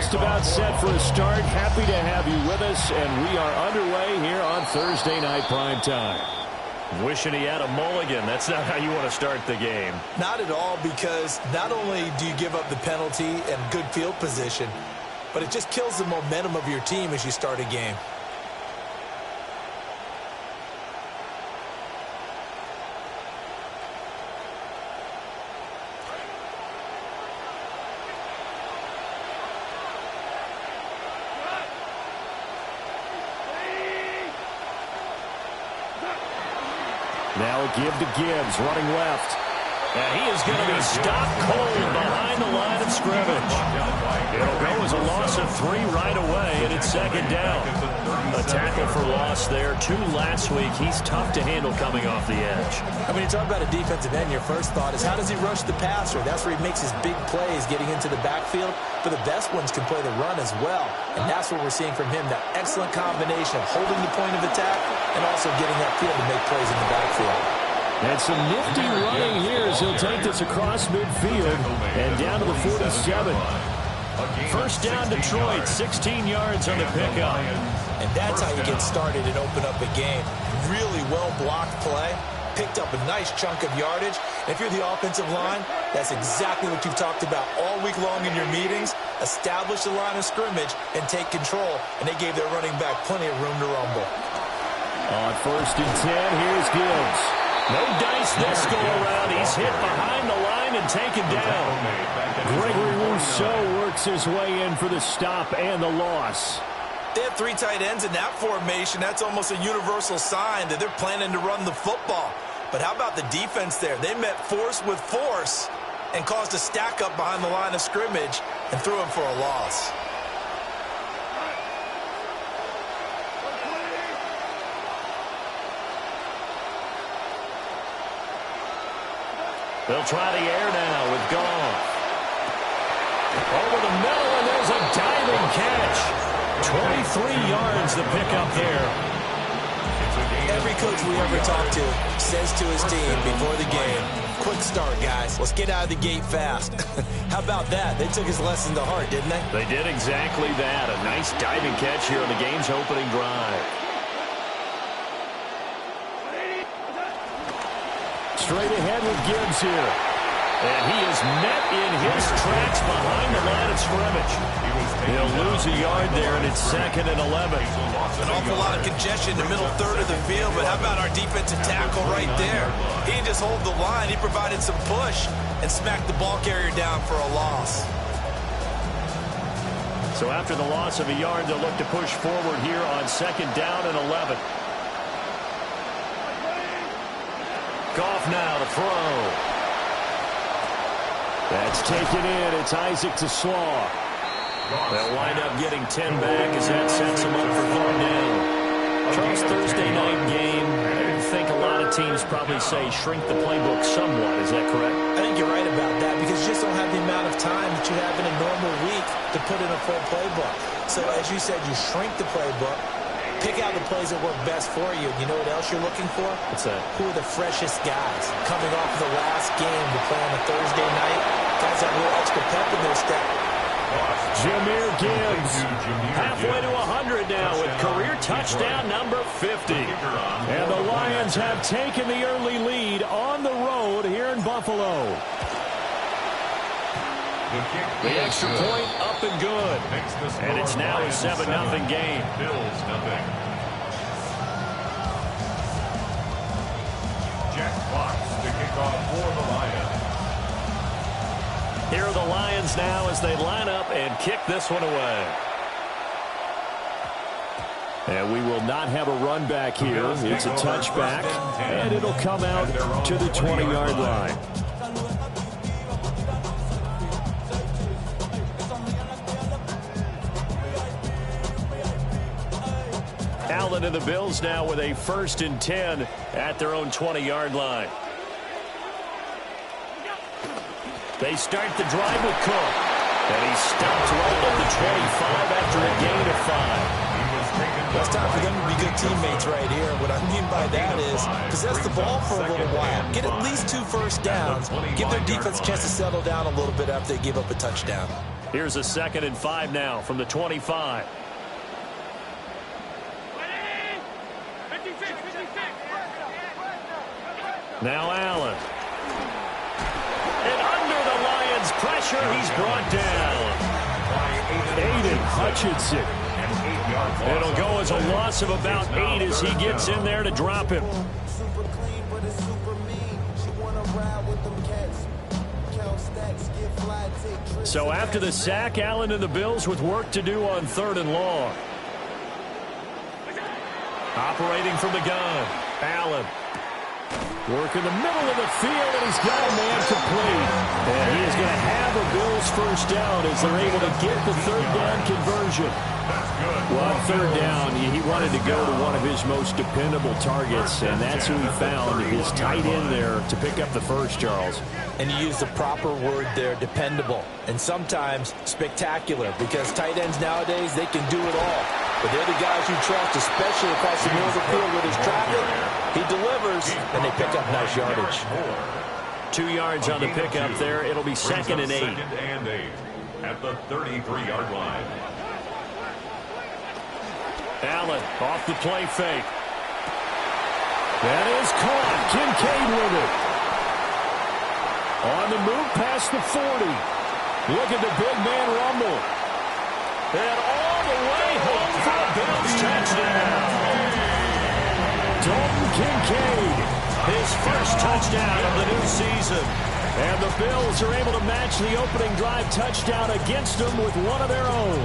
just about set for a start. Happy to have you with us, and we are underway here on Thursday Night Prime Time. Wishing he had a mulligan. That's not how you want to start the game. Not at all, because not only do you give up the penalty and good field position, but it just kills the momentum of your team as you start a game. Now a give to Gibbs, running left. And he is going to be stopped cold behind the line of scrimmage. It'll go as a loss of 3 right away, and it's second down. A tackle for loss there. 2 last week. He's tough to handle coming off the edge. I mean, you talk about a defensive end, your first thought is how does he rush the passer? That's where he makes his big plays getting into the backfield. But the best ones can play the run as well. And that's what we're seeing from him, that excellent combination of holding the point of attack and also getting that field to make plays in the backfield. And some nifty running here as he'll take this across midfield and down to the 47. First down, Detroit, 16 yards on the pickup. And that's how you get started and open up a game. Really well-blocked play, picked up a nice chunk of yardage. And if you're the offensive line, that's exactly what you've talked about all week long in your meetings. Establish the line of scrimmage and take control. And they gave their running back plenty of room to rumble. On first and 10, here's Gibbs. No dice this go-around. He's hit behind the line and taken down. Gregory Rousseau works his way in for the stop and the loss. They have 3 tight ends in that formation. That's almost a universal sign that they're planning to run the football. But how about the defense there? They met force with force and caused a stack up behind the line of scrimmage and threw him for a loss. They'll try the air now with Goff. Over the middle, and there's a diving catch. 23 yards to pick up there. Every coach we ever talk to says to his team before the game, quick start, guys. Let's get out of the gate fast. How about that? They took his lesson to heart, didn't they? They did exactly that. A nice diving catch here on the game's opening drive. Straight ahead with Gibbs here. And he is met in his tracks behind the line of scrimmage. He'll lose a yard there, and it's 2nd and 11. An awful lot of congestion in the middle third of the field, but how about our defensive tackle right there? He didn't just hold the line. He provided some push and smacked the ball carrier down for a loss. So after the loss of a yard, they'll look to push forward here on 2nd down and 11. Goff now to throw. That's taken in. It's Isaac to Slaw. They'll wind up getting 10 back as that sets them up for 3rd down. Charles, Thursday night game. I think a lot of teams probably say shrink the playbook somewhat. Is that correct? I think you're right about that because you just don't have the amount of time that you have in a normal week to put in a full playbook. So as you said, you shrink the playbook. Pick out the plays that work best for you. You know what else you're looking for? What's that? Who are the freshest guys coming off the last game to play on a Thursday night? Guys have a little extra pep in their step. Jahmyr Gibbs. Halfway to 100 now with career touchdown number 50. And the Lions have taken the early lead on the road here in Buffalo. The extra point up and good. And it's now a 7-0 game. Jack Fox to kick off for the Lions. Here are the Lions now as they line up and kick this one away. And we will not have a run back here. It's a touchback, and it'll come out to the 20-yard line. Allen and the Bills now with a 1st and 10 at their own 20-yard line. They start the drive with Cook. And he stopped right at the 25 after a gain of 5. Well, it's time for them to be good teammates right here. What I mean by that is possess the ball for a little while. Get at least 2 first downs. Give their defense a chance to settle down a little bit after they give up a touchdown. Here's a 2nd and 5 now from the 25. Now Allen. And under the Lions' pressure, he's brought down. Aiden Hutchinson. It'll go as a loss of about 8 as he gets in there to drop him. So after the sack, Allen and the Bills with work to do on 3rd and long. Operating from the gun, Allen. Work in the middle of the field, and he's got a man complete. And he is going to have a Bills first down as they're able to get the 3rd down conversion. Well, on 3rd down, he wanted to go to one of his most dependable targets, and that's who he found, his tight end there, to pick up the first, Charles. And you use the proper word there, dependable, and sometimes spectacular, because tight ends nowadays, they can do it all. But they're the guys you trust, especially across the middle of the field with his traffic. He delivers, and they pick up nice yardage. 2 yards on the pickup there. It'll be 2nd and 8. 2nd and 8 at the 33-yard line. Allen off the play fake. That is caught. Kincaid with it. On the move past the 40. Look at the big man rumble. And all the way home for a Bills touchdown. Dalton Kincaid. His first touchdown of the new season. And the Bills are able to match the opening drive touchdown against them with one of their own.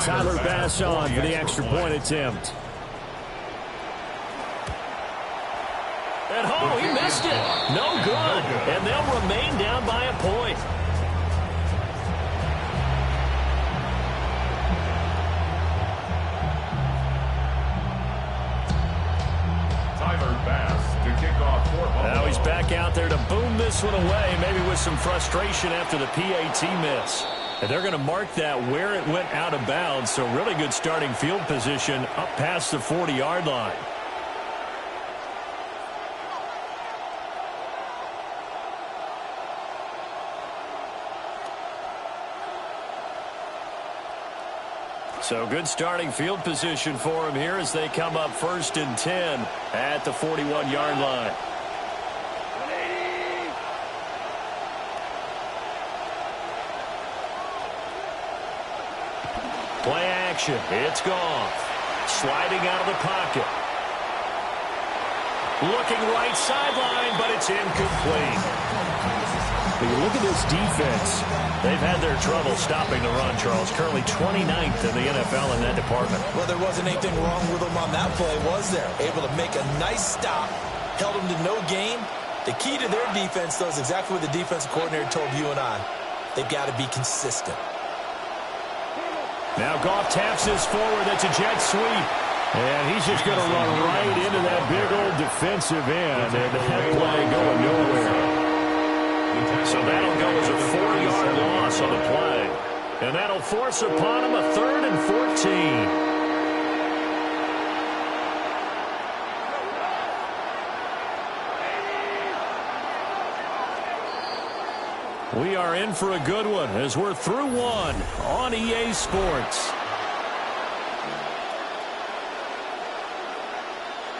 Tyler Bass on for the extra point attempt. And oh, he missed it. No good. And they'll remain down by a point. Tyler Bass to kick off for Buffalo. Now he's back out there to boom this one away, maybe with some frustration after the PAT miss. And they're going to mark that where it went out of bounds, so really good starting field position up past the 40-yard line. So good starting field position for him here as they come up 1st and 10 at the 41-yard line. Play action. It's Goff. Sliding out of the pocket. Looking right sideline, but it's incomplete. When you look at this defense, they've had their trouble stopping the run, Charles. Currently 29th in the NFL in that department. Well, there wasn't anything wrong with them on that play, was there? Able to make a nice stop, held them to no gain. The key to their defense, though, is exactly what the defensive coordinator told you and I. They've got to be consistent. now Goff taps this forward. That's a jet sweep. And he's just going to run right into that big old defensive end. And that play going nowhere. So that'll go as a 4-yard loss on the play. And that'll force upon him a 3rd and 14. We are in for a good one as we're through one on EA Sports.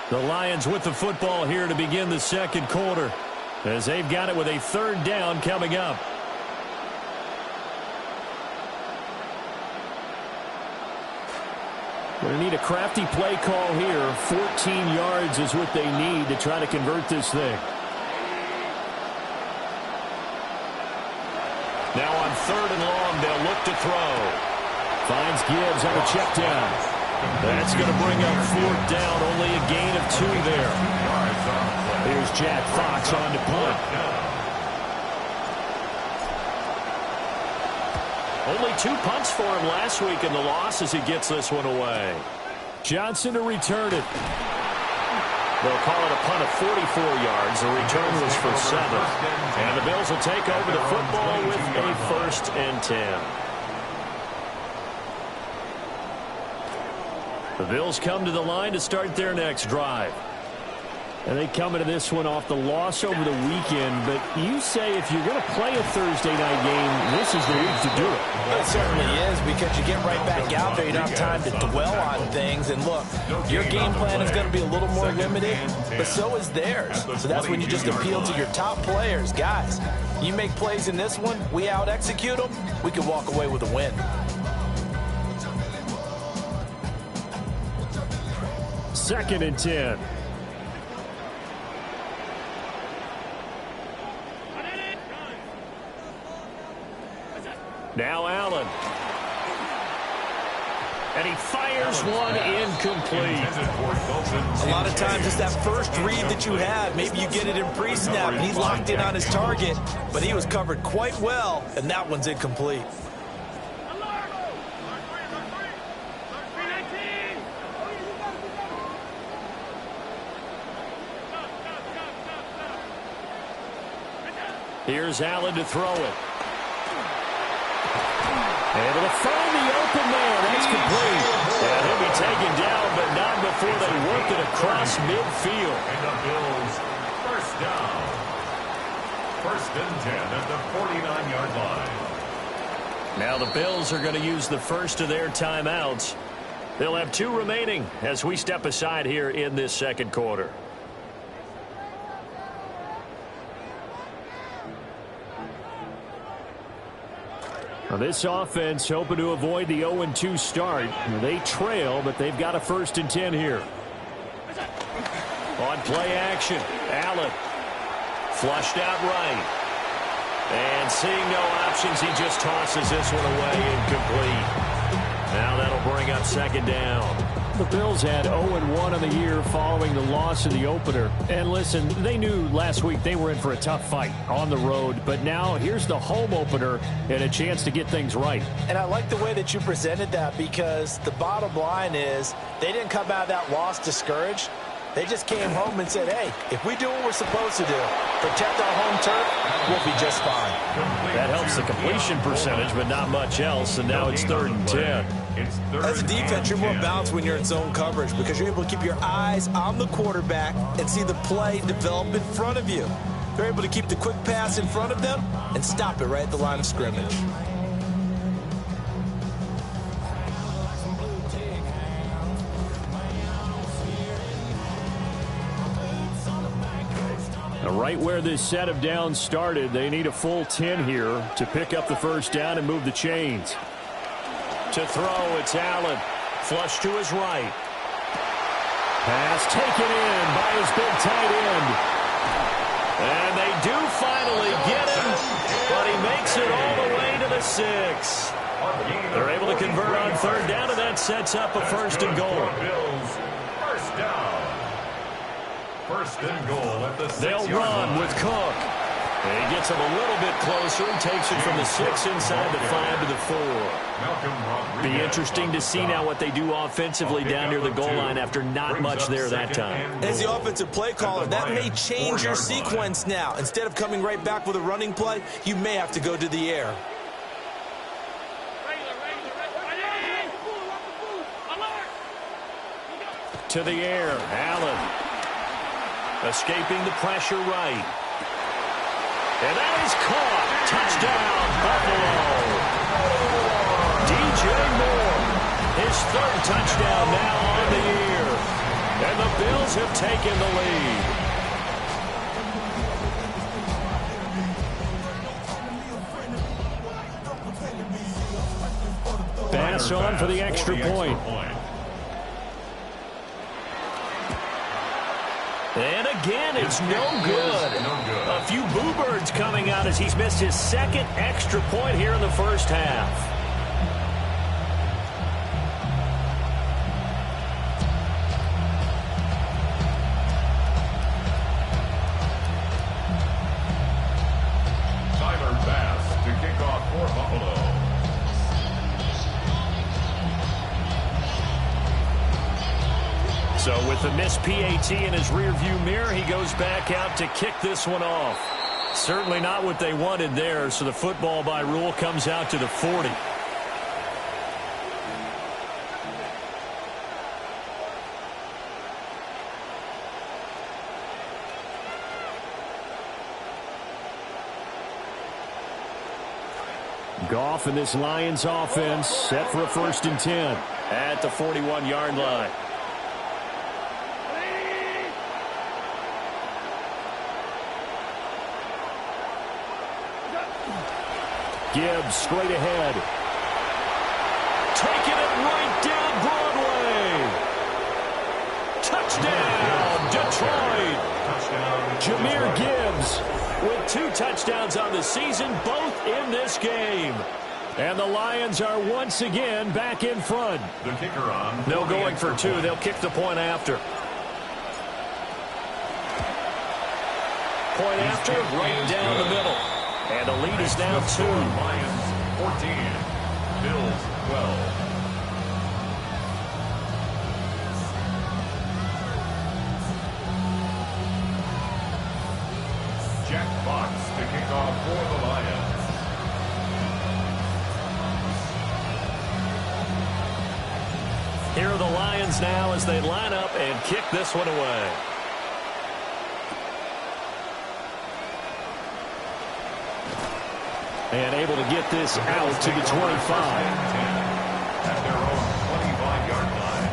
The Lions with the football here to begin the 2nd quarter, as they've got it with a 3rd down coming up. Going to need a crafty play call here. 14 yards is what they need to try to convert this thing. Now on 3rd and long, they'll look to throw. Finds Gibbs on the check down. That's going to bring up 4th down, only a gain of 2 there. Here's Jack Fox on to punt. Only 2 punts for him last week in the loss as he gets this one away. Johnson to return it. They'll call it a punt of 44 yards. The return was for 7. And the Bills will take over the football with a 1st and 10. The Bills come to the line to start their next drive. And they come into this one off the loss over the weekend. But you say if you're going to play a Thursday night game, this is the week to do it. It certainly is, because you get right back out there. You don't have time to dwell on things. And look, your game plan is going to be a little more limited, but so is theirs. So that's when you just appeal to your top players. Guys, you make plays in this one, we out-execute them, we can walk away with a win. Second and 10. Now Allen. And he fires one incomplete. A lot of times it's that first read that you have. Maybe you get it in pre-snap, and he locked in on his target, but he was covered quite well, and that one's incomplete. Here's Allen to throw it. Able to find the open man. That's complete. And he'll be taken down, but not before they work it across midfield. And the Bills, first down. First and 10 at the 49-yard line. Now the Bills are going to use the first of their timeouts. They'll have 2 remaining as we step aside here in this second quarter. Now this offense hoping to avoid the 0-2 start. They trail, but they've got a first and 10 here. On play action, Allen. Flushed out right. And seeing no options, he just tosses this one away, incomplete. Now that'll bring up second down. The Bills had 0-1 on the year following the loss in the opener. And listen, they knew last week they were in for a tough fight on the road. But now here's the home opener and a chance to get things right. And I like the way that you presented that, because the bottom line is they didn't come out of that loss discouraged. They just came home and said, hey, if we do what we're supposed to do, protect our home turf, we'll be just fine. That helps the completion percentage, but not much else, and now it's 3rd and 10. As a defense, you're more balanced when you're in zone coverage, because you're able to keep your eyes on the quarterback and see the play develop in front of you. They're able to keep the quick pass in front of them and stop it right at the line of scrimmage. Right where this set of downs started, they need a full 10 here to pick up the first down and move the chains. To throw, it's Allen. Flush to his right. Pass taken in by his big tight end. And they do finally get him, but he makes it all the way to the 6. They're able to convert on 3rd down, and that sets up a 1st and goal. First down. First and goal at the 6-yard They'll run line. with Cook. And he gets him a little bit closer and takes it from the 6 inside the 5 to the 4. Be interesting to see now what they do offensively down near the goal line after not much there that time. As the offensive play caller, that may change your sequence now. Instead of coming right back with a running play, you may have to go to the air. To the air, Allen. Escaping the pressure right. And that is caught. Touchdown, Buffalo. DJ Moore, his 3rd touchdown now on the year. And the Bills have taken the lead. Pass on for the extra point. And again, it's no good. A few boo birds coming out as he's missed his 2nd extra point here in the first half. Tyler Bass to kick off for Buffalo. So with the missed PAT in his rearview mirror, he goes back out to kick this one off. Certainly not what they wanted there, so the football by rule comes out to the 40. Goff and this Lions offense set for a 1st and 10 at the 41-yard line. Gibbs straight ahead. Taking it right down Broadway. Touchdown, Detroit. Jahmyr Gibbs with 2 touchdowns on the season, both in this game. And the Lions are once again back in front. The kicker on. No going for 2. They'll kick the point after. Point after, right down the middle. And the lead is now 2. Lions 14. Bills 12. Jack Fox to kick off for the Lions. Here are the Lions now as they line up and kick this one away. And able to get this out to the 25. At their own 25-yard line.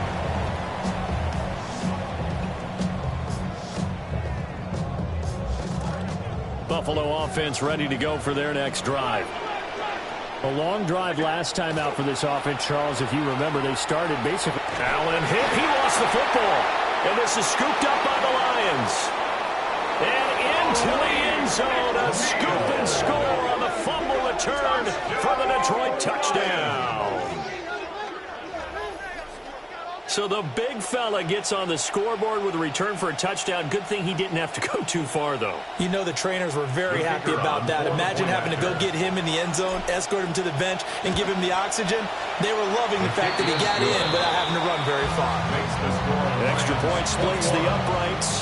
Buffalo offense ready to go for their next drive. A long drive last time out for this offense, Charles. If you remember, they started basically. Allen hit. He lost the football. And this is scooped up by the Lions. And into the end zone. A scoop and score on the fumble return for the Detroit touchdown. So the big fella gets on the scoreboard with a return for a touchdown. Good thing he didn't have to go too far, though. You know the trainers were very happy about that. Imagine having to go get him in the end zone, escort him to the bench, and give him the oxygen. They were loving the fact that he got in without having to run very far. Extra point splits the uprights,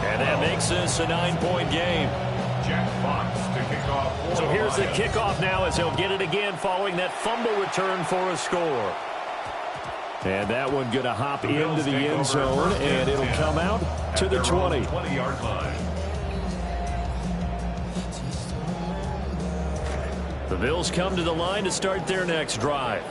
and that makes this a 9-point game. Jack Fox to kick off. So here's the kickoff now as he'll get it again following that fumble return for a score. And that one going to hop into the end zone, and it'll come out to the 20. 20-yard line. The Bills come to the line to start their next drive.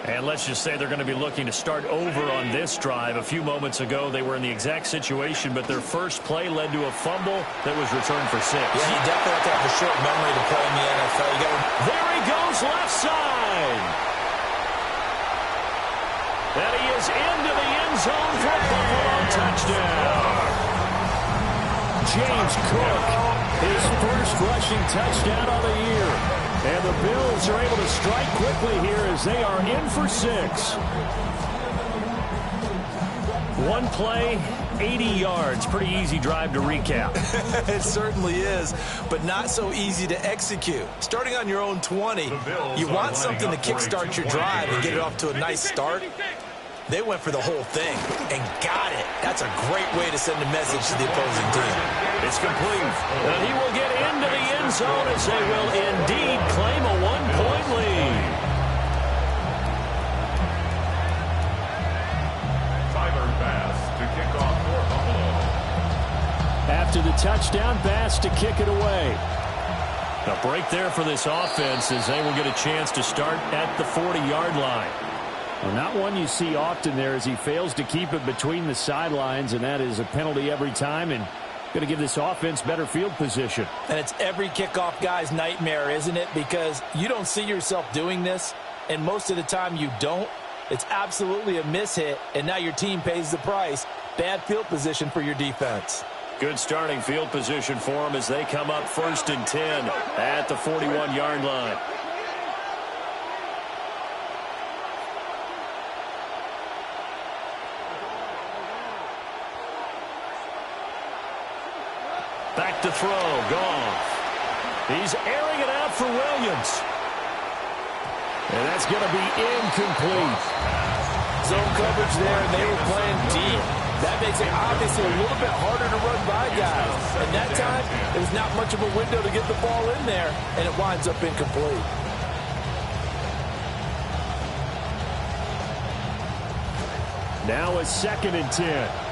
And let's just say they're going to be looking to start over on this drive. A few moments ago, they were in the exact situation, but their first play led to a fumble that was returned for 6. Yeah, you definitely have to have a short memory to play in the NFL. There he goes, left side. And he is into the end zone for a Buffalo touchdown. James Cook, his first rushing touchdown of the year. And the Bills are able to strike quickly here as they are in for 6. One play, 80 yards. Pretty easy drive to recap. It certainly is, but not so easy to execute. Starting on your own 20, you want something to kickstart your drive and get it off to a nice start. They went for the whole thing and got it. That's a great way to send a message to the opposing team. It's complete. And he will get into the end zone as they will indeed claim a 1-point lead. Tyler Bass to kick off for Buffalo. After the touchdown, Bass to kick it away. A break there for this offense as they will get a chance to start at the 40-yard line. Well, not one you see often there as he fails to keep it between the sidelines, and that is a penalty every time and going to give this offense better field position. And it's every kickoff guy's nightmare, isn't it? Because you don't see yourself doing this, and most of the time you don't. It's absolutely a mishit, and now your team pays the price. Bad field position for your defense. Good starting field position for them as they come up 1st and 10 at the 41-yard line. Back to throw, Goff. He's airing it out for Williams. And that's going to be incomplete. Zone coverage there, and they were playing deep. That makes it obviously a little bit harder to run by guys. And that time, it was not much of a window to get the ball in there, and it winds up incomplete. Now a 2nd and 10.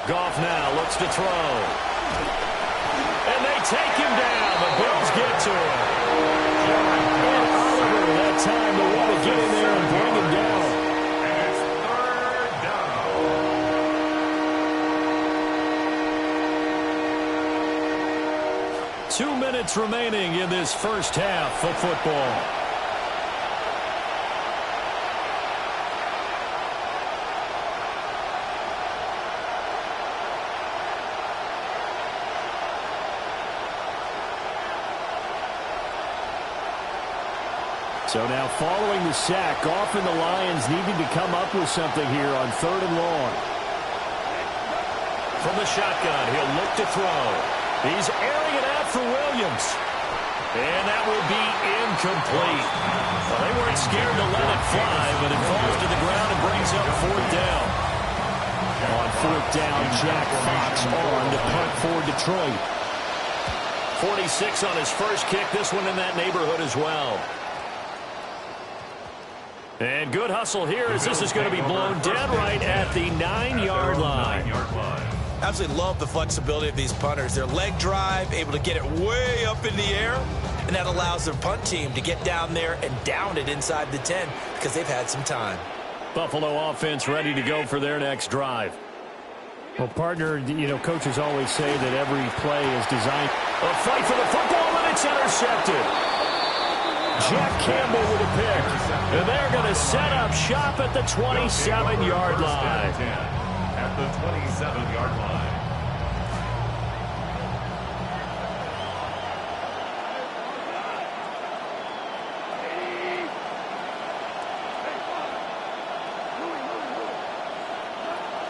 Goff now looks to throw. And they take him down. The Bills get to him. And Oliver that time to want to get in there and bring him down. And it's third down. 2 minutes remaining in this first half of football. So now following the sack, Goff and the Lions needing to come up with something here on 3rd and long. From the shotgun, he'll look to throw. He's airing it out for Williams. And that will be incomplete. Well, they weren't scared to let it fly, but it falls to the ground and brings up 4th down. On 4th down, Jack Fox on to punt for Detroit. 46 on his first kick, this one in that neighborhood as well. And good hustle here as this is going to be blown dead right at the 9-yard line. Absolutely love the flexibility of these punters. Their leg drive, able to get it way up in the air, and that allows their punt team to get down there and down it inside the 10 because they've had some time. Buffalo offense ready to go for their next drive. Well, partner, you know, coaches always say that every play is designed. A fight for the football, and it's intercepted. Jack Campbell with a pick. And they're going to set up shop at the 27-yard line. At the 27-yard line.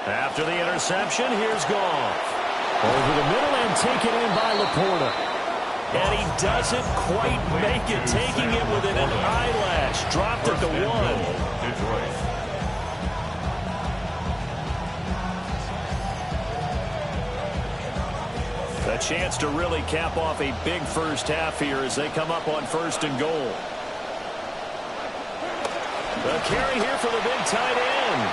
After the interception, here's Goff. Over the middle and taken in by Laporta. And he doesn't quite make it, taking it within an eyelash. Dropped it to 1. Detroit. A chance to really cap off a big first half here as they come up on 1st and goal. A carry here for the big tight end.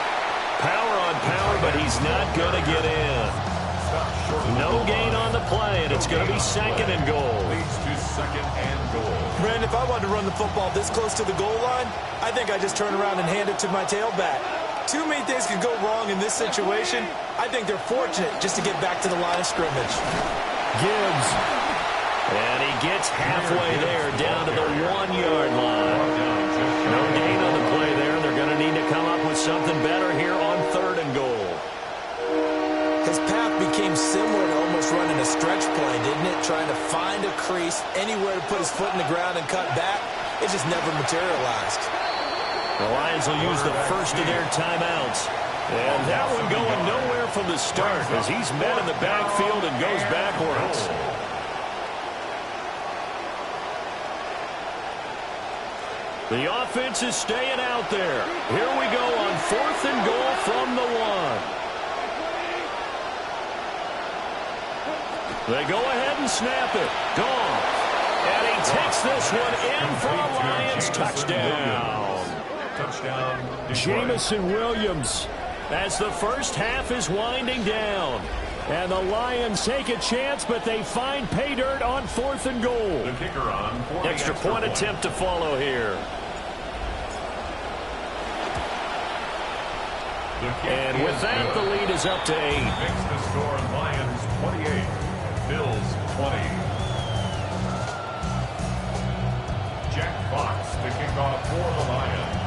Power on power, but he's not going to get in. No gain on the play, and it's going to be 2nd and goal. Leads to 2nd and goal. Brandon, if I wanted to run the football this close to the goal line, I think I just turn around and hand it to my tailback. Too many things could go wrong in this situation. I think they're fortunate just to get back to the line of scrimmage. Gibbs. And he gets halfway there, down to the 1-yard line. No gain on the play there. They're going to need to come up with something better here on 3rd and goal. His path became similar to almost running a stretch play, didn't it? Trying to find a crease, anywhere to put his foot in the ground and cut back. It just never materialized. The Lions will use the first of their timeouts. And that one going nowhere from the start as he's met in the backfield and goes backwards. The offense is staying out there. Here we go on 4th and goal from the 1. They go ahead and snap it. Goff. And he takes this one in for a Lions touchdown. Touchdown. Jamison Williams as the first half is winding down. And the Lions take a chance, but they find pay dirt on 4th and goal. The kicker on for the extra point attempt to follow here. And with that, the lead is up to 8. Makes the score Lions 28, Bills 20. Jack Fox to kick off for the Lions.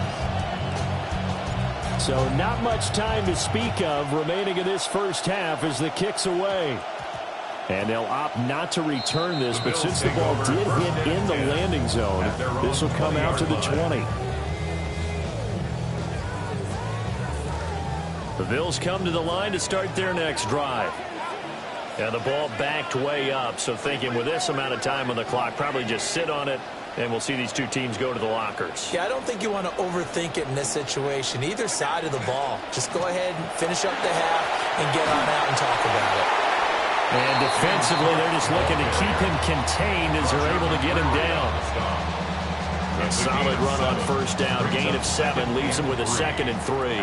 So not much time to speak of remaining in this first half as the kick's away. And they'll opt not to return this, but since the ball did hit in the landing zone, this will come out to the 20. The Bills come to the line to start their next drive. And the ball backed way up, so thinking with this amount of time on the clock, probably just sit on it, and we'll see these two teams go to the lockers. Yeah, I don't think you want to overthink it in this situation. Either side of the ball. Just go ahead and finish up the half and get on out and talk about it. And defensively, they're just looking to keep him contained as they're able to get him down. A solid run on first down. Gain of 7 leaves him with a 2nd and 3.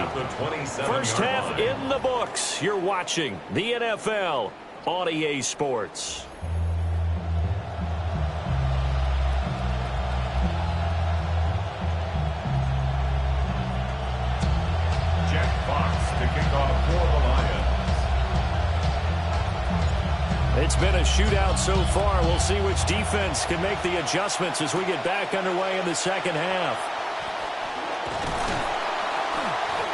First half in the books. You're watching the NFL on EA Sports. To kick off for the Lions. It's been a shootout so far. We'll see which defense can make the adjustments as we get back underway in the second half.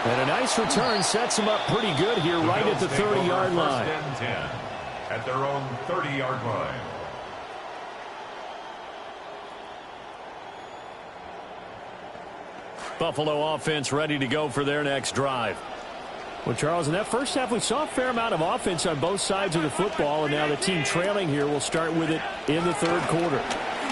And a nice return sets them up pretty good here right at the 30-yard line. First and 10 at their own 30-yard line. Buffalo offense ready to go for their next drive. Well, Charles, in that first half, we saw a fair amount of offense on both sides of the football, and now the team trailing here will start with it in the third quarter.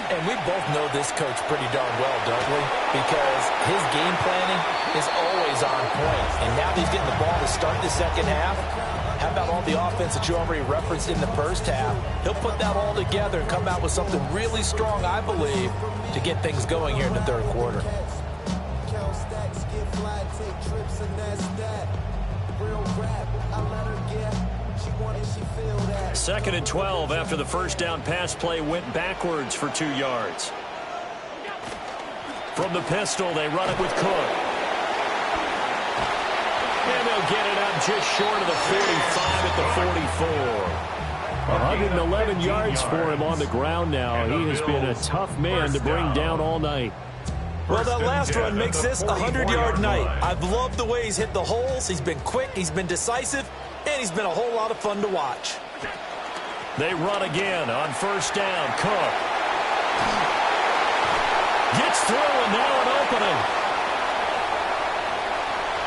And we both know this coach pretty darn well, don't we? Because his game planning is always on point. And now that he's getting the ball to start the second half, how about all the offense that you already referenced in the first half? He'll put that all together and come out with something really strong, I believe, to get things going here in the third quarter. Second and 12 after the first down pass play went backwards for 2 yards. From the pistol, they run it with Cook. And they'll get it up just short of the 45 at the 44. 111 yards for him on the ground now. He has been a tough man to bring down all night. Well, that last run makes this a 100-yard night. I've loved the way he's hit the holes. He's been quick, he's been decisive, and he's been a whole lot of fun to watch. They run again on first down. Cook gets through, and now an opening.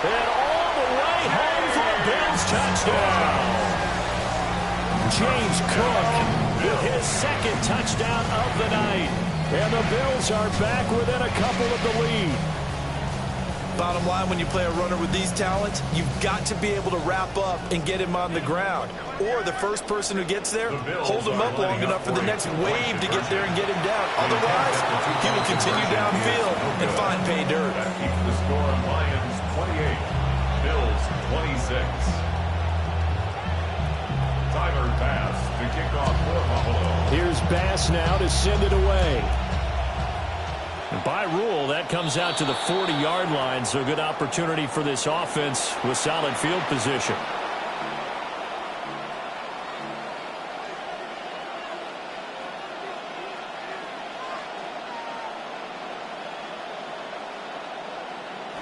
And all the way home for a Bills touchdown. James Cook with his 2nd touchdown of the night. And the Bills are back within a couple of the lead. Bottom line, when you play a runner with these talents, you've got to be able to wrap up and get him on the ground. Or the first person who gets there, hold him up long enough for the next wave to get there and get him down. Otherwise, he will continue downfield and find pay dirt. That keeps the score: Lions 28, Bills 26. Tyler Bass to kick off for Buffalo. Here's Bass now to send it away. And by rule, that comes out to the 40-yard line, so good opportunity for this offense with solid field position.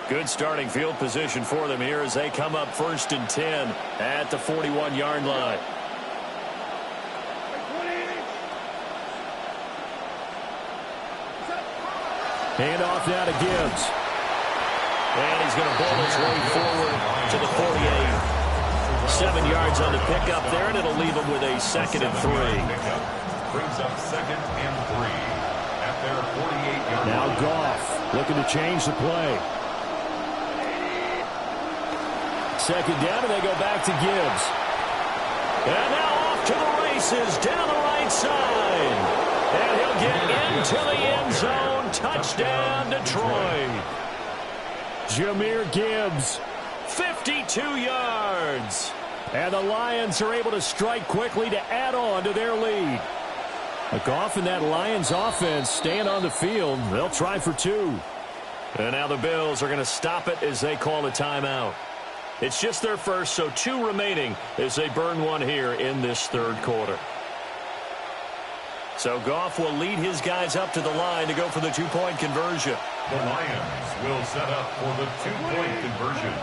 Good starting field position for them here as they come up 1st and 10 at the 41-yard line. Hand off now to Gibbs. And he's going to bowl his way forward to the 48. 7 yards on the pickup there, and it'll leave him with a 2nd and 3. Brings up 2nd and 3 at their 48-yard line. Now Goff looking to change the play. 2nd down, and they go back to Gibbs. And now off to the races down the right side. And he'll get into the end zone. Touchdown, Detroit. Jahmyr Gibbs, 52 yards. And the Lions are able to strike quickly to add on to their lead. Goff and that Lions offense staying on the field. They'll try for 2. And now the Bills are going to stop it as they call a timeout. It's just their first, so 2 remaining as they burn one here in this third quarter. So Goff will lead his guys up to the line to go for the 2-point conversion. The Lions will set up for the 2-point conversion.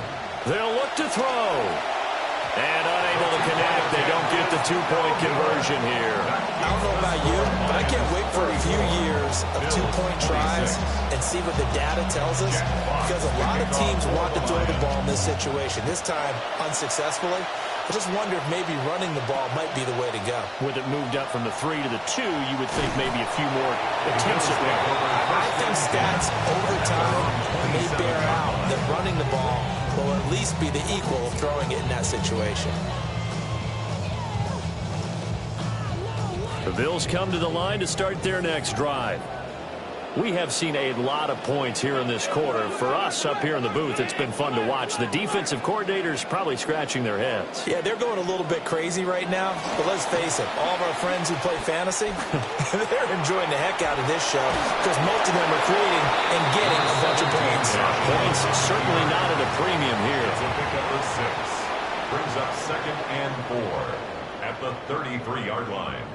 They'll look to throw. And unable to connect. They don't get the 2-point conversion here. I don't know about you, but I can't wait for a few years of 2-point tries and see what the data tells us. Because a lot of teams want to throw the ball in this situation. This time, unsuccessfully. I just wonder if maybe running the ball might be the way to go. With it moved up from the 3 to the 2, you would think maybe a few more attempts at it. I think stats over time may bear out that running the ball will at least be the equal of throwing it in that situation. The Bills come to the line to start their next drive. We have seen a lot of points here in this quarter. For us up here in the booth, it's been fun to watch. The defensive coordinators probably scratching their heads. Yeah, they're going a little bit crazy right now. But let's face it, all of our friends who play fantasy, they're enjoying the heck out of this show because most of them are creating and getting a bunch of points. Points certainly not at a premium here. It's a pickup of 6. Brings up 2nd and 4 at the 33-yard line.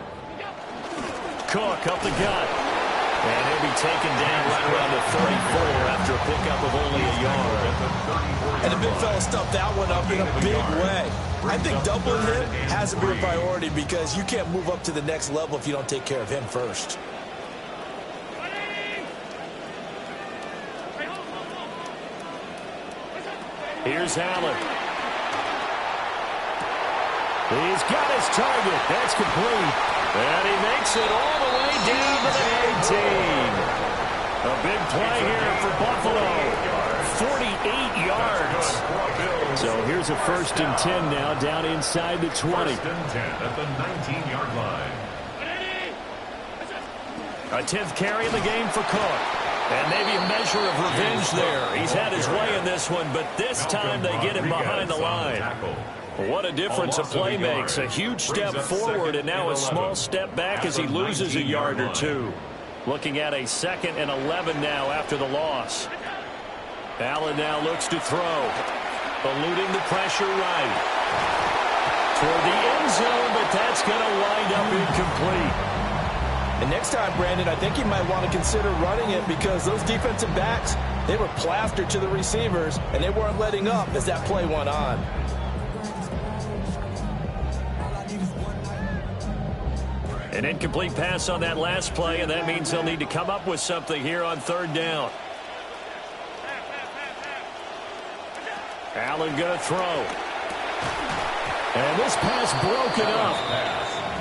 Cook up the gut. And he'll be taken down right around the 34 after a pickup of only a yard. And the big fella stuffed that one up in a big way. I think doubling him has to be a priority because you can't move up to the next level if you don't take care of him first. Here's Allen. He's got his target. That's complete. And he makes it all the way down to the 18. A big play here for Buffalo. 48 yards. So here's a 1st and 10 now down inside the 20. 1st and 10 at the 19-yard line. A 10th carry in the game for Cook. And maybe a measure of revenge there. He's had his way in this one, but this time they get him behind the line. What a difference a play makes. A huge step forward and now a small step back as he loses a yard or two. Looking at a 2nd and 11 now after the loss. Allen now looks to throw. Eluding the pressure right. Toward the end zone, but that's going to wind up incomplete. And next time, Brandon, I think you might want to consider running it because those defensive backs, they were plastered to the receivers, and they weren't letting up as that play went on. An incomplete pass on that last play, and that means they'll need to come up with something here on 3rd down. Allen going to throw. And this pass broken up.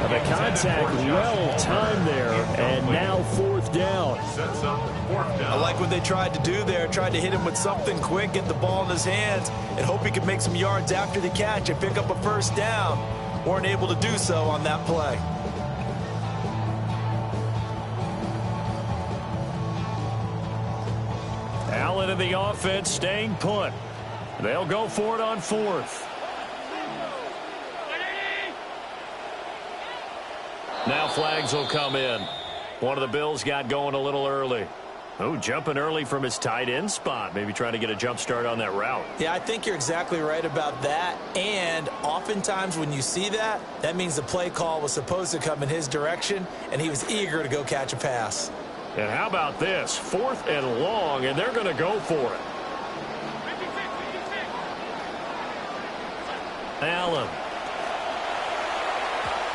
The contact well timed there, and now 4th down. I like what they tried to do there. Tried to hit him with something quick, get the ball in his hands, and hope he could make some yards after the catch and pick up a 1st down. Weren't able to do so on that play. Allen in the offense staying put. They'll go for it on 4th. Now flags will come in. One of the Bills got going a little early. Oh, jumping early from his tight end spot. Maybe trying to get a jump start on that route. Yeah, I think you're exactly right about that. And oftentimes when you see that, that means the play call was supposed to come in his direction, and he was eager to go catch a pass. And how about this? 4th and long, and they're going to go for it. Allen.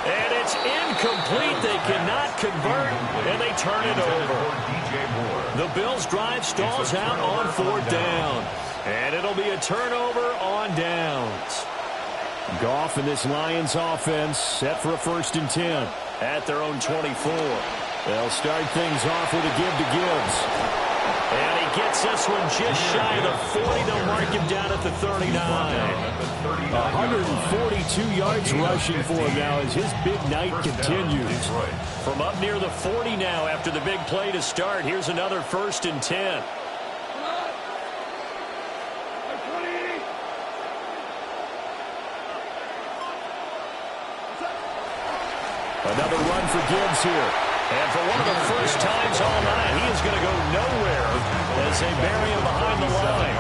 And it's incomplete. They cannot convert, and they turn it over. The Bills' drive stalls out on 4th down. And it'll be a turnover on downs. Goff and this Lions offense set for a 1st and 10 at their own 24. They'll start things off with a give to Gibbs. And he gets this one just shy of the 40. They'll mark him down at the 39. 142 yards rushing for him now as his big night continues. From up near the 40 now after the big play to start. Here's another 1st and 10. Another run for Gibbs here. And for one of the first times all night, he is going to go nowhere as they bury him behind the line.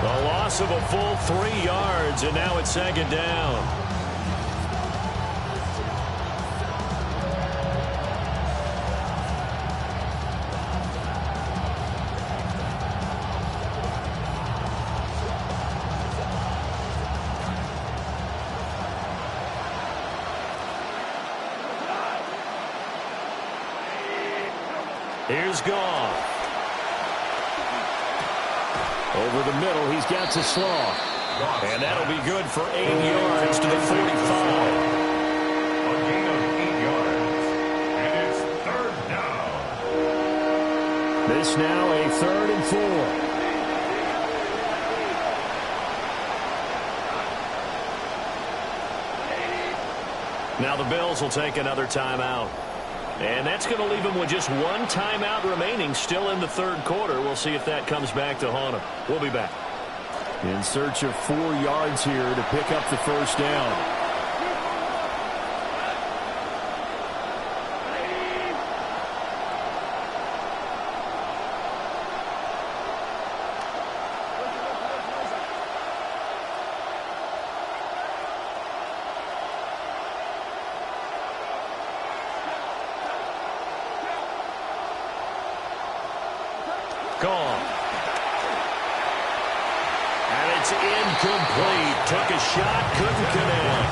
The loss of a full 3 yards, and now it's 2nd down. Here's Goff. Over the middle, he's got to Slaw. And that'll be good for 8 yards to the 45. A gain of 8 yards. And it's 3rd down. This now a 3rd and 4. Now the Bills will take another timeout. And that's going to leave him with just one timeout remaining, still in the third quarter. We'll see if that comes back to haunt him. We'll be back. In search of 4 yards here to pick up the first down. Gone. And it's incomplete. Took a shot, couldn't connect.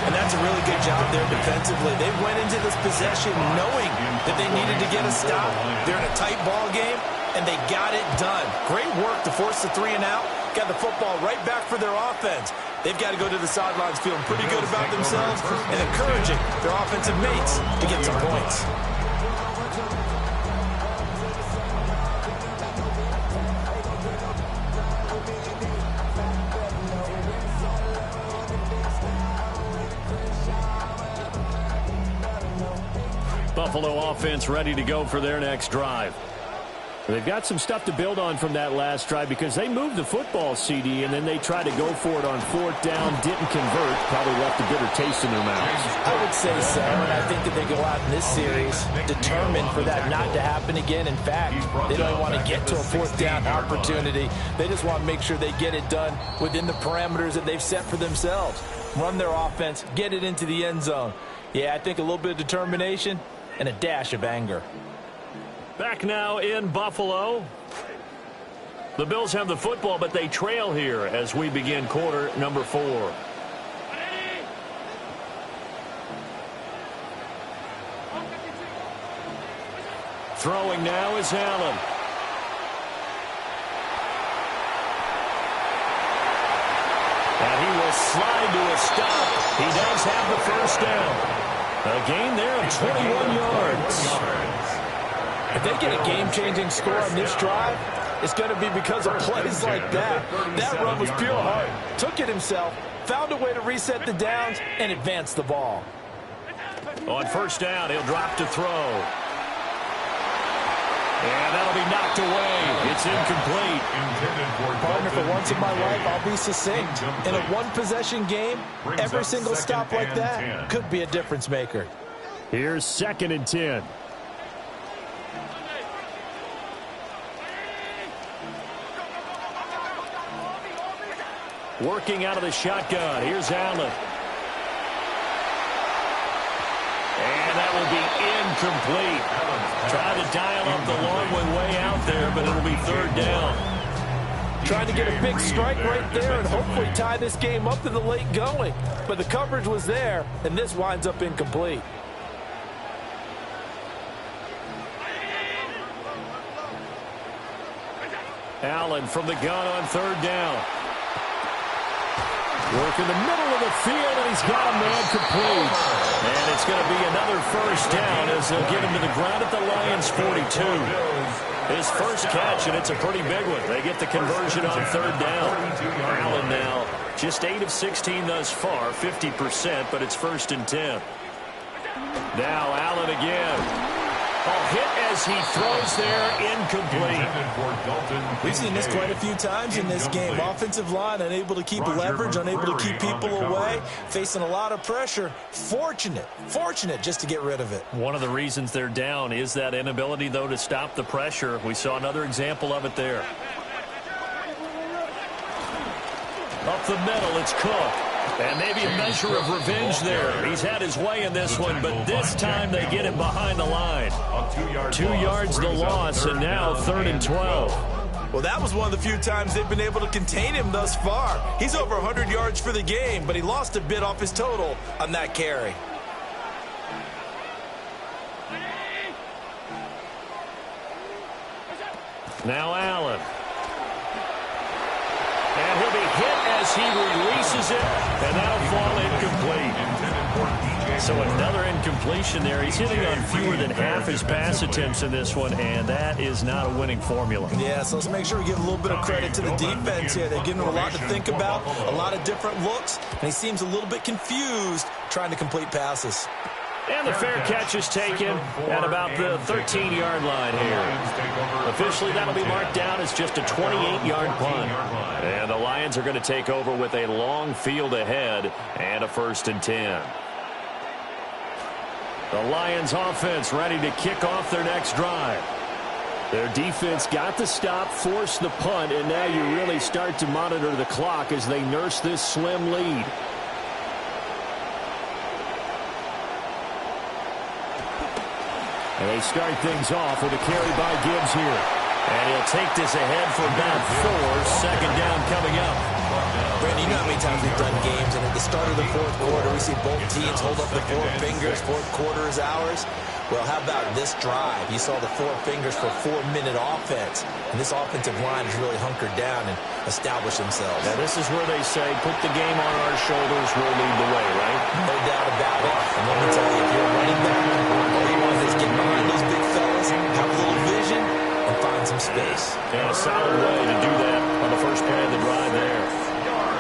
And that's a really good job there defensively. They went into this possession knowing that they needed to get a stop. They're in a tight ball game, and they got it done. Great work to force the 3 and out. Got the football right back for their offense. They've got to go to the sidelines feeling pretty good about themselves and encouraging their offensive mates to get some points. Buffalo offense ready to go for their next drive. They've got some stuff to build on from that last drive because they moved the football, CD, and then they tried to go for it on 4th down, didn't convert, probably left a bitter taste in their mouths. I would say so, and I think that they go out in this series determined for that not to happen again. In fact, they don't want to get to a 4th down opportunity. They just want to make sure they get it done within the parameters that they've set for themselves. Run their offense, get it into the end zone. Yeah, I think a little bit of determination and a dash of anger. Back now in Buffalo. The Bills have the football, but they trail here as we begin quarter number 4. Throwing now is Allen. And he will slide to a stop. He does have the first down. A gain there of 21 yards. If they get a game-changing score on this drive, it's going to be because of plays like that. That run was pure heart. Took it himself, found a way to reset the downs, and advance the ball. On first down, he'll drop to throw. And that'll be knocked away. It's incomplete. Partner, for once in my life, I'll be succinct. In a one-possession game, every single stop like that could be a difference maker. Here's 2nd and 10. Working out of the shotgun. Here's Allen. And that will be incomplete. Trying to dial up the long one way out there, but it'll be 3rd down. Trying to get a big strike right there and hopefully tie this game up to the late going. But the coverage was there, and this winds up incomplete. Allen from the gun on 3rd down. Work in the middle of the field, and he's got a man complete. And it's going to be another first down as they'll get him to the ground at the Lions' 42. His first catch, and it's a pretty big one. They get the conversion on 3rd down. Allen now just 8 of 16 thus far, 50%, but it's 1st and 10. Now Allen again. A hit as he throws there, incomplete. We've seen this quite a few times in this game. Offensive line unable to keep leverage, unable to keep people away, facing a lot of pressure. Fortunate just to get rid of it. One of the reasons they're down is that inability, though, to stop the pressure. We saw another example of it there. Up the middle, it's Cook. And maybe a measure of revenge there. He's had his way in this one, but this time they get him behind the line. 2 yards the loss, and now 3rd and 12. Well, that was one of the few times they've been able to contain him thus far. He's over 100 yards for the game, but he lost a bit off his total on that carry. Now Allen. And he'll be hit as he releases it, and that'll fall incomplete. So another incompletion there. He's hitting on fewer than half his pass attempts in this one, and that is not a winning formula. Yeah, so let's make sure we give a little bit of credit to the defense here. They're giving him a lot to think about, a lot of different looks, and he seems a little bit confused trying to complete passes. And the fair catch is taken at about the 13-yard line here. Officially, that'll be marked down as just a 28-yard punt. And the Lions are going to take over with a long field ahead and a 1st and 10. The Lions offense ready to kick off their next drive. Their defense got the stop, forced the punt, and now you really start to monitor the clock as they nurse this slim lead. And they start things off with a carry by Gibbs here. And he'll take this ahead for about 4. Second down coming up. Brandon, you know how many times we've done games, and at the start of the 4th quarter, we see both teams hold up the 4 fingers, 4th quarter is ours. Well, how about this drive? You saw the 4 fingers for 4-minute offense. And this offensive line has really hunkered down and established themselves. Now, this is where they say, put the game on our shoulders, we'll lead the way, right? No doubt about it. And let me tell you, if you're a running back, all you want is get behind those big fellas, have a little vision, and find some space. And a solid way to do that on the first play of the drive there.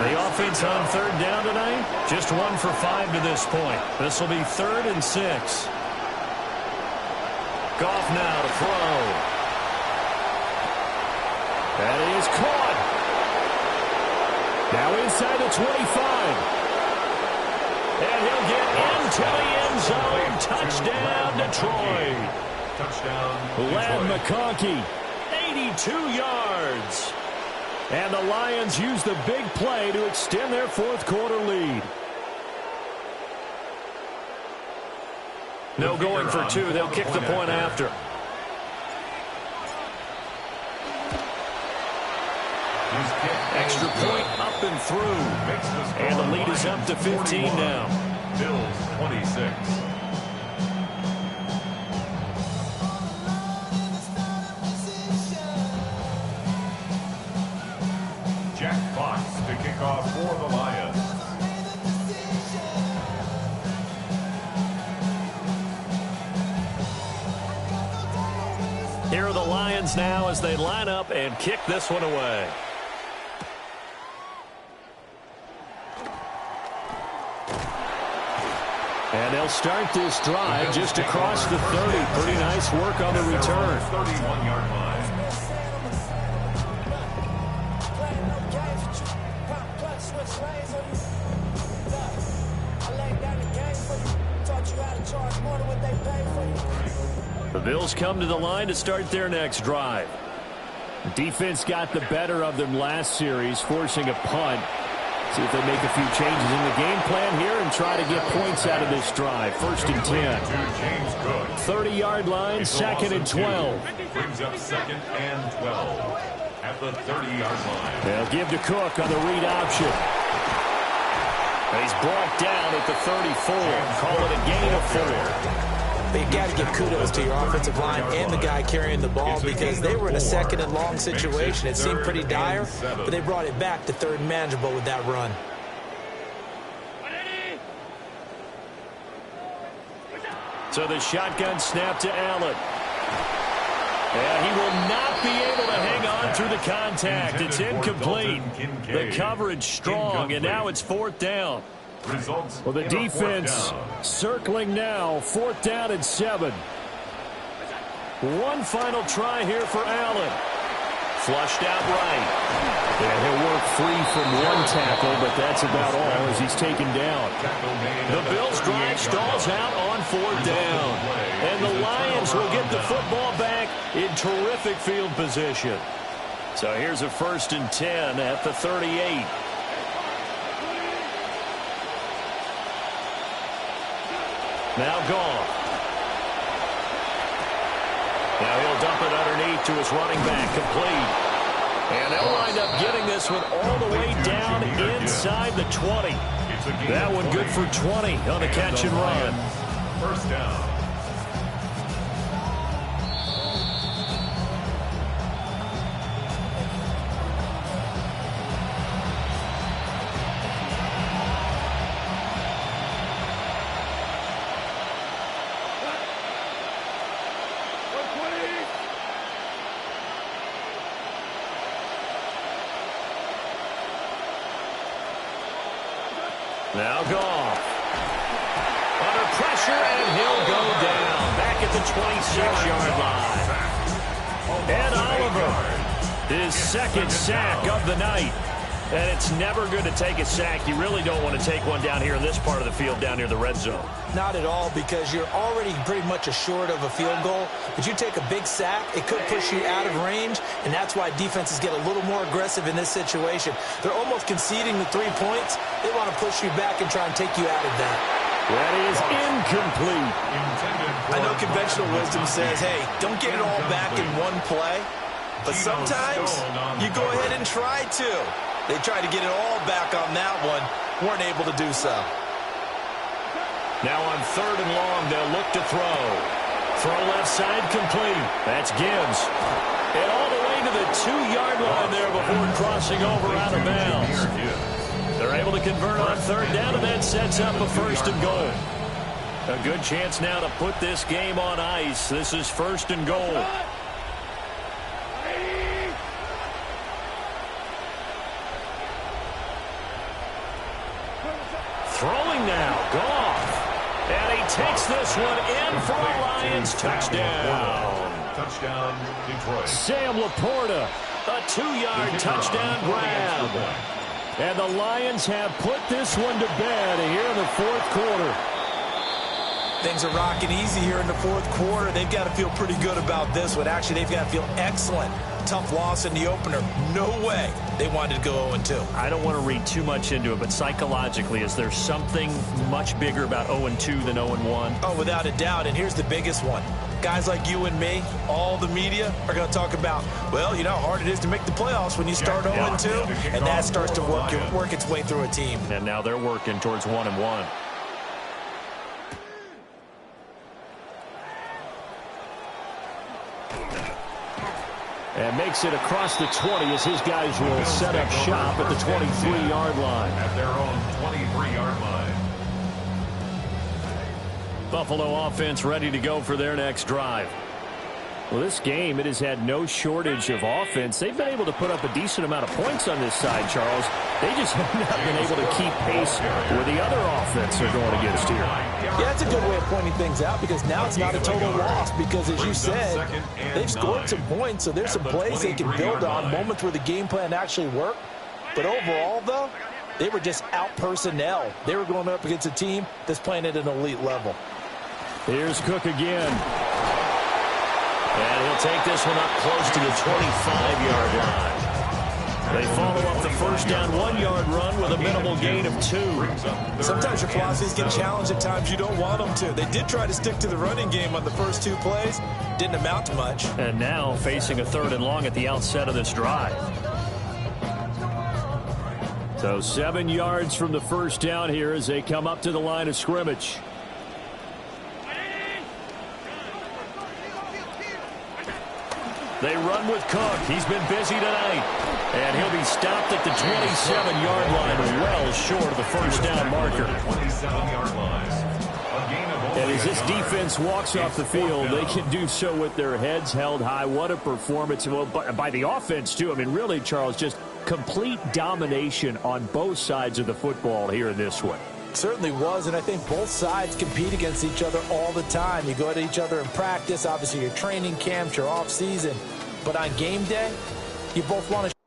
The offense on 3rd down tonight, just 1 for 5 to this point. This will be 3rd and 6. Goff now to throw. That is caught. Now inside the 25. And he'll get into the end zone. Touchdown, Detroit. Touchdown, Lad McConkey, 82 yards. And the Lions use the big play to extend their 4th quarter lead. No going for 2. They'll kick the point after. Extra point up and through. And the lead is up to 15 now. Bills 26. Jack Fox to kick off for the Lions. Here are the Lions now as they line up and kick this one away. And they'll start this drive just across the 30. Pretty nice work on the return. 31-yard line. The Bills come to the line to start their next drive. The defense got the better of them last series, forcing a punt. See if they make a few changes in the game plan here and try to get points out of this drive. 1st and 10. 30-yard line, 2nd and 12. Brings up 2nd and 12 at the 30-yard line. They'll give to Cook on the read option. He's brought down at the 34. Call it a gain of 4. But you got to give kudos to your offensive line and the guy carrying the ball because they were in a 2nd and long situation. It seemed pretty dire, but they brought it back to 3rd and manageable with that run. So the shotgun snap to Allen. And he will not be able to hang on through the contact. It's incomplete. The coverage strong, and now it's 4th down. Well, the defense circling now. 4th down and 7. One final try here for Allen. Flushed out right. And he'll work free from one tackle, but that's about all as he's taken down. The Bills' drive stalls out on 4th down. And the Lions will get the football back in terrific field position. So here's a 1st and 10 at the 38. Now gone. Now he'll dump it underneath to his running back, complete. And they'll wind up getting this one all the way down inside the 20. That one good for 20 on the catch and run. 1st down. Now Goff. Under pressure. pressure, and he'll go down back at the 26-yard line. And Oliver, his second sack of the night. And it's never good to take a sack. You really don't want to take one down here in this part of the field, down near the red zone. Not at all, because you're already pretty much assured of a field goal. But you take a big sack, it could push you out of range, and that's why defenses get a little more aggressive in this situation. They're almost conceding the 3 points. They want to push you back and try and take you out of that. That is incomplete. I know conventional wisdom says, hey, don't get it all back in one play. But sometimes you go ahead and try to. They tried to get it all back on that one. Weren't able to do so. Now on 3rd and long, they'll look to throw. Throw left side complete. That's Gibbs. And all the way to the 2-yard line there before crossing over out of bounds. They're able to convert on 3rd down, and that sets up a 1st and goal. A good chance now to put this game on ice. This is 1st and goal. Throwing now, Goff. And he takes this one in for a Lions touchdown. Touchdown, Detroit. Sam Laporta, a 2-yard touchdown grab. And the Lions have put this one to bed here in the 4th quarter. Things are rocking easy here in the 4th quarter. They've got to feel pretty good about this one. Actually, they've got to feel excellent. Tough loss in the opener. No way they wanted to go 0-2. I don't want to read too much into it, but psychologically, is there something much bigger about 0-2 than 0-1? Oh, without a doubt. And here's the biggest one. Guys like you and me, all the media, are going to talk about, well, you know how hard it is to make the playoffs when you start 0-2, and that starts to work its way through a team. And now they're working towards 1-1. And makes it across the 20 as his guys will set up shop at the 23-yard line. At their own 23-yard line. Buffalo offense ready to go for their next drive. Well, this game, it has had no shortage of offense. They've been able to put up a decent amount of points on this side, Charles. They just have not been able to keep pace with the other offense they're going against here. Yeah, that's a good way of pointing things out, because now it's not a total loss, because as you said, they've scored some points, so there's some plays they can build on, moments where the game plan actually worked. But overall, though, they were just out personnel. They were going up against a team that's playing at an elite level. Here's Cook again. And he'll take this one up close to the 25-yard line. They follow up the first down 1-yard run with a minimal gain of 2. Sometimes your philosophies get challenged at times you don't want them to. They did try to stick to the running game on the first 2 plays. Didn't amount to much. And now facing a 3rd and long at the outset of this drive. So 7 yards from the first down here as they come up to the line of scrimmage. They run with Cook. He's been busy tonight. And he'll be stopped at the 27-yard line, well short of the first down marker. 27-yard line. And as this defense walks off the field, they can do so with their heads held high. What a performance by the offense, too. I mean, really, Charles, just complete domination on both sides of the football here in this one. Certainly was, and I think both sides compete against each other all the time. You go at each other in practice, obviously your training camps, your off season, but on game day, you both want to